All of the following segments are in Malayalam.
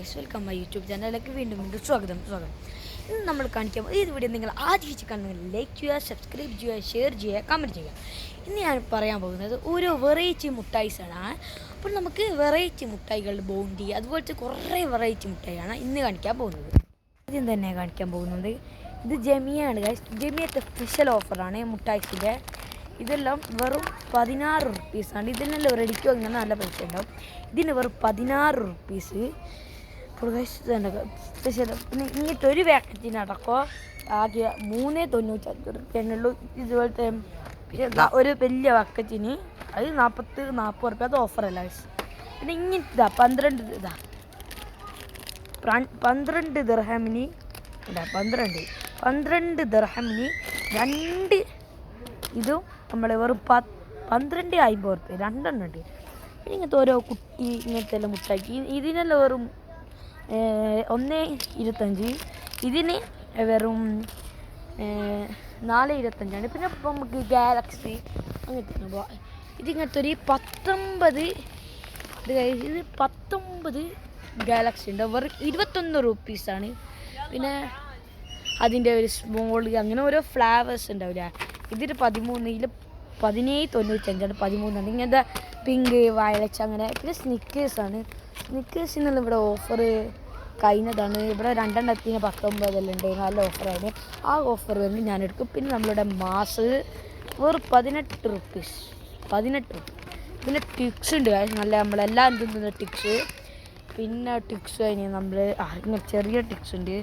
ഗൈസ്, വെൽക്കം മൈ യൂട്യൂബ് ചാനലിലേക്ക് വീണ്ടും സ്വാഗതം. ഇന്ന് നമ്മൾ കാണിക്കാൻ ഈ വീഡിയോ നിങ്ങൾ ആദ്യം കാണുന്നെങ്കിൽ ലൈക്ക് ചെയ്യുക, സബ്സ്ക്രൈബ് ചെയ്യുക, ഷെയർ ചെയ്യുക, കമൻറ്റ് ചെയ്യുക. ഇന്ന് ഞാൻ പറയാൻ പോകുന്നത് ഓരോ വെറൈറ്റി മുട്ടായിസാണ്. അപ്പോൾ നമുക്ക് വെറൈറ്റി മുട്ടായികളുടെ ബോണ്ടി അതുപോലത്തെ കുറേ വെറൈറ്റി മുട്ടായിയാണ് ഇന്ന് കാണിക്കാൻ പോകുന്നത്. ആദ്യം തന്നെ കാണിക്കാൻ പോകുന്നത് ഇത് ജമിയാണ് ഗൈസ്. ജമിയത്തെ സ്പെഷ്യൽ ഓഫറാണ് മുട്ടായിസിൻ്റെ. ഇതെല്ലാം വെറും 16 റുപ്പീസാണ്. ഇതിനെല്ലാം റെഡിക്ക് വാങ്ങുന്ന നല്ല പൈസ ഉണ്ടാവും. ഇതിന് വെറും 16 റുപ്പീസ് സ്പെഷ്യൽ. പിന്നെ ഇങ്ങനത്തെ ഒരു പാക്കറ്റിനടക്കോ ആകെ 3.95 റുപ്യനുള്ളൂ. ഇതുപോലത്തെ ഒരു വലിയ പാക്കറ്റിന് അത് 40 റുപ്യ. അത് ഓഫറല്ല. പിന്നെ ഇങ്ങനത്തെ 12 ദിർഹമിന് 12 ദിർഹമിന് 2 ഇതും നമ്മൾ വെറും 12.50 റുപ്യ രണ്ടെണ്ണം ഉണ്ട്. പിന്നെ ഇങ്ങനത്തെ ഓരോ കുട്ടി ഇങ്ങനത്തെ എല്ലാം മുട്ടാക്കി ഇതിനെല്ലാം വെറും 1.25. ഇതിന് വെറും 4.25. പിന്നെ ഇപ്പം നമുക്ക് ഗാലക്സി അങ്ങനത്തെ ഇതിങ്ങനത്തെ ഒരു 19 ഗാലക്സി ഉണ്ട്. വെറും 21 റുപ്പീസാണ്. പിന്നെ അതിൻ്റെ ഒരു സ്മോൾ അങ്ങനെ ഓരോ ഫ്ലേവേഴ്സ് ഉണ്ടാവില്ല. ഇതിൽ 13 17.95 13. ഇങ്ങനത്തെ പിങ്ക് വയലറ്റ് അങ്ങനെ. പിന്നെ സ്നിക്കേഴ്സാണ്. സ്നിക്കേഴ്സിനുള്ള ഇവിടെ ഓഫർ കഴിഞ്ഞതാണ്. ഇവിടെ 2 19 ഉണ്ട്. നല്ല ഓഫറാണ്. ആ ഓഫർ തന്നെ ഞാൻ എടുക്കും. പിന്നെ നമ്മളുടെ മാസ് വെറും 18 റുപ്പീസ്. പിന്നെ ടിക്സ് ഉണ്ട്. നല്ല നമ്മളെല്ലാം എന്തെന്ന് ടിക്സ്. പിന്നെ ടിക്സ് കഴിഞ്ഞ് നമ്മൾ ഇങ്ങനെ ചെറിയ ടിക്സ് ഉണ്ട്.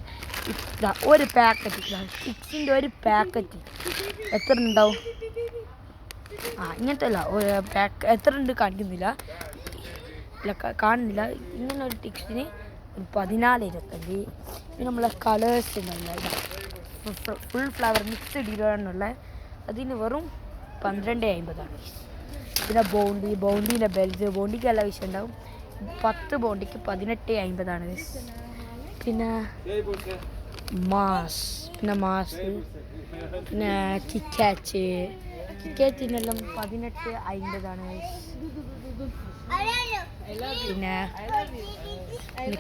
ഒരു പാക്കറ്റ് ടിക്സിൻ്റെ ഒരു പാക്കറ്റ് എത്ര ഉണ്ടാവും? ഇങ്ങനത്തെ അല്ല, ഒരു പാക്ക് എത്ര ഉണ്ട് കാണിക്കുന്നില്ല, കാണുന്നില്ല. ഇങ്ങനെ ഒരു ടിക്സിന് 14.25. പിന്നെ നമ്മളെ കളേഴ്സ് ഉണ്ടല്ല, ഫുൾ ഫ്ലവർ മിക്സ്ഡ് ഇടാനുള്ള അതിന് വെറും 12.50. പിന്നെ ബോണ്ടീൻ്റെ ബെൽറ്റ്. ബോണ്ടിക്ക് നല്ല വിഷയം ഉണ്ടാവും. 10 ബോണ്ടിക്ക് 18.50. പിന്നെ മാസ് പിന്നെ കിക്കാറ്റിനെല്ലാം 18.50. പിന്നെ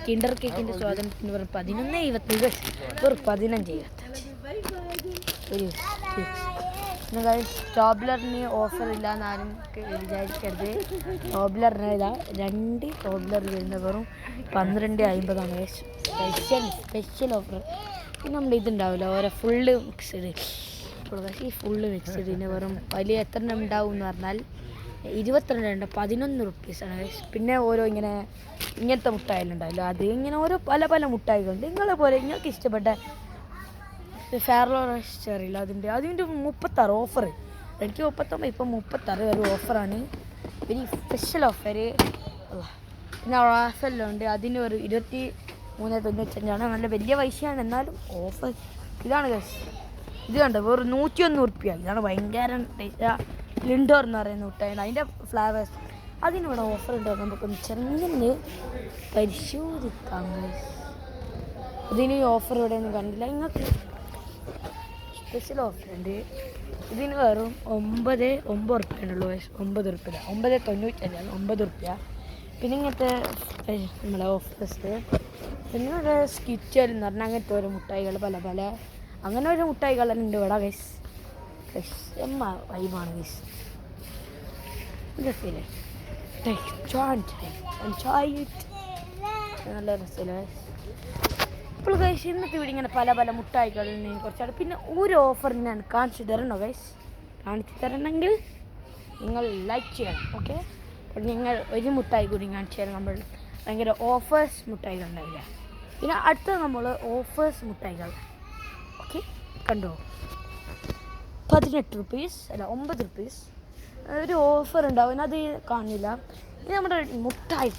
കിൻഡർ കേക്കിൻ്റെ സ്വാതന്ത്ര്യത്തിന് വെറും 11.25. വെറും 15.25. ടോബ്ലറിന് ഓഫർ ഇല്ല എന്നാരും വിചാരിക്കരുത്. ടോബ്ലറിന് 2 ടോബ്ലർ വരുന്നത് വെറും 12.50. Special offer. പിന്നെ നമ്മൾ ഇതുണ്ടാവില്ല ഓരോ ഫുള്ള് മിക്സ്ഡ്. ഈ ഫുള്ള് മിക്സ്ഡിന് വെറും വലിയ എത്ര ഉണ്ടാവും എന്ന് പറഞ്ഞാൽ 22 11 റുപ്പീസാണ്. പിന്നെ ഓരോ ഇങ്ങനത്തെ മുട്ടായിലുണ്ടാവില്ല, അത് ഇങ്ങനെ ഓരോ പല മുട്ടായികളുണ്ട്. നിങ്ങളെ പോലെ നിങ്ങൾക്ക് ഇഷ്ടപ്പെട്ട ഫെയർലോ റോസ്റ്ററില്ല അതിൻ്റെ 36 ഓഫർ. എനിക്ക് 39, ഇപ്പം 36 ഒരു ഓഫറാണ്. ഒരു സ്പെഷ്യൽ ഓഫർ. പിന്നെ റാഫെല്ലാം ഉണ്ട്. അതിന് ഒരു 23.95. നല്ല വലിയ പൈസയാണ്, എന്നാലും ഓഫർ ഇതാണ്. ഇത് കണ്ടോ, വെറും 101 റുപ്യ. ഇതാണ് ഭയങ്കര ലിൻഡോർ എന്ന് പറയുന്ന മുട്ടായാണ്. അതിൻ്റെ ഫ്ലേവേഴ്സ് അതിനിവിടെ ഓഫർ ഉണ്ടോ നമുക്കൊന്ന് ചെറുങ്ങനെ പരിശോധിക്കാം. ഇതിന് ഓഫർ ഇവിടെ ഒന്നും കണ്ടില്ല. നിങ്ങൾക്ക് സ്പെഷ്യൽ ഓഫർ ഉണ്ട്. ഇതിന് വെറും 9 റുപ്യയുള്ളൂ. 9 റുപ്യ 9.95 9 റുപ്യ. പിന്നെ ഇങ്ങനത്തെ നമ്മളെ ഓഫേഴ്സ്. പിന്നെ ഇവിടെ സ്കിറ്റൽ എന്ന് പറഞ്ഞാൽ അങ്ങനത്തെ ഓരോ മുട്ടായികൾ പല അങ്ങനെ ഒരു മുട്ടായികളെല്ലാം ഉണ്ട് ഇവിടെ. വൈബാണ് രസമില്ലേ? നല്ല രസമില്ല. ഇപ്പോൾ ഗൈസ് ഇന്നത്തെ വീട് ഇങ്ങനെ പല മുട്ടായികളിൽ കുറച്ചാണ്. പിന്നെ ഒരു ഓഫർ ഞാൻ കാണിച്ചു തരണോ ഗൈസ്? കാണിച്ചു തരണമെങ്കിൽ നിങ്ങൾ ലൈക്ക് ചെയ്യണം. ഓക്കെ, അപ്പോൾ നിങ്ങൾ ഒരു മുട്ടായി കൂടി കാണിച്ചു തരാം. നമ്മൾ ഭയങ്കര ഓഫേഴ്സ് മുട്ടായികൾ ഉണ്ടാവില്ല. പിന്നെ അടുത്ത നമ്മൾ ഓഫേഴ്സ് മുട്ടായികൾ. ഓക്കെ, കണ്ടോ, 18 റുപ്പീസ് അല്ല 9 റുപ്പീസ് ഒരു ഓഫർ ഉണ്ടാവും. അത് കാണില്ല. ഇത് നമ്മുടെ മുട്ടായി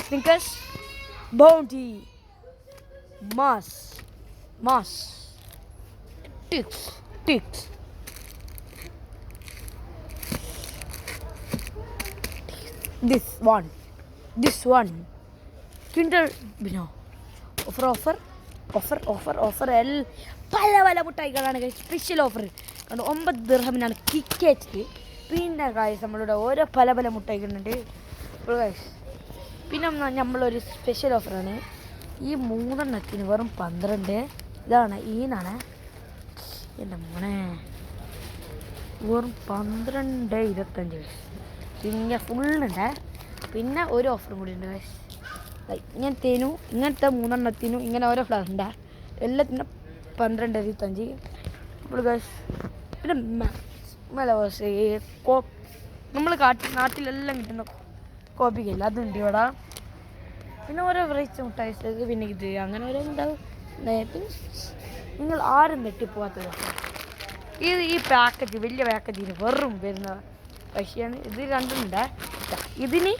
Snickers Bounty Mars Twix this one Kinder Bueno offer പല മുട്ടായികളാണ്. സ്പെഷ്യൽ ഓഫർ കണ്ടു 9 ദിർഹമിനാണ് കിക്കേറ്റ്. പിന്നെ ഗൈസ് നമ്മളുടെ ഓരോ പല മുട്ടായികളുണ്ട്. ഇപ്പോൾ ഗൈസ് പിന്നെ നമ്മളൊരു സ്പെഷ്യൽ ഓഫറാണ്. ഈ 3 വെറും 12. ഇതാണ് ഈനാണ് എൻ്റെ മോനെ, വെറും 12.25. ഇങ്ങനെ ഫുള്ളുണ്ട്. പിന്നെ ഒരു ഓഫറും കൂടി ഉണ്ട്. ഇങ്ങനത്തെ 3 ഇങ്ങനെ ഓരോ ഫ്ലവർ ഉണ്ട്. എല്ലാത്തിനും 12.25. പിന്നെ നമ്മൾ നാട്ടിലെല്ലാം കിട്ടുന്ന കോപ്പിക്കല്ല, അതുണ്ട് ഇവിടെ. പിന്നെ ഓരോ വെറൈറ്റി മുട്ടായിസ്, പിന്നെ ഇത് അങ്ങനെ ഓരോ ഉണ്ടാവും. പിന്നെ നിങ്ങൾ ആരും നെട്ടിപ്പോവാത്തത് ഈ പാക്കറ്റ്, വലിയ പാക്കറ്റിന് വെറും വരുന്ന പൈസയാണ്. ഇത് രണ്ടുണ്ട്. ഇതിന്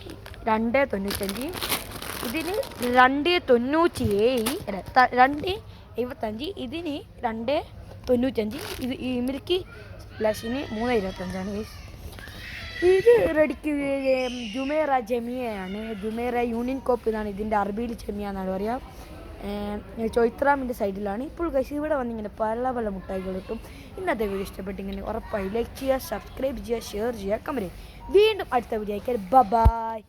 2.95, ഇതിന് 2.97, 2.75, ഇതിന് 2.95. ഇത് ഈ മിൽക്കി പ്ലസിന് 3.25. ഇത് റെഡിക്ക് ജുമേറ ജമിയയാണ്. ജുമേറ യൂണിയൻ കോപ്പ് എന്നാണ് ഇതിൻ്റെ അറബിയിൽ ജമിയ എന്നാണ് പറയുക. ചൊയ്ത്രാമിൻ്റെ സൈഡിലാണ്. ഇപ്പോൾ ഗൈസ് ഇവിടെ വന്നിങ്ങനെ പല പല മുട്ടായികൾ കിട്ടും. ഇന്നത്തെ വീഡിയോ ഇഷ്ടപ്പെട്ടിങ്ങനെ ഉറപ്പായി ലൈക്ക് ചെയ്യുക, സബ്സ്ക്രൈബ് ചെയ്യുക, ഷെയർ ചെയ്യുക, കമൻറ്റ് ചെയ്യുക. വീണ്ടും അടുത്ത വീഡിയോ ആയിക്കാൻ ബൈ.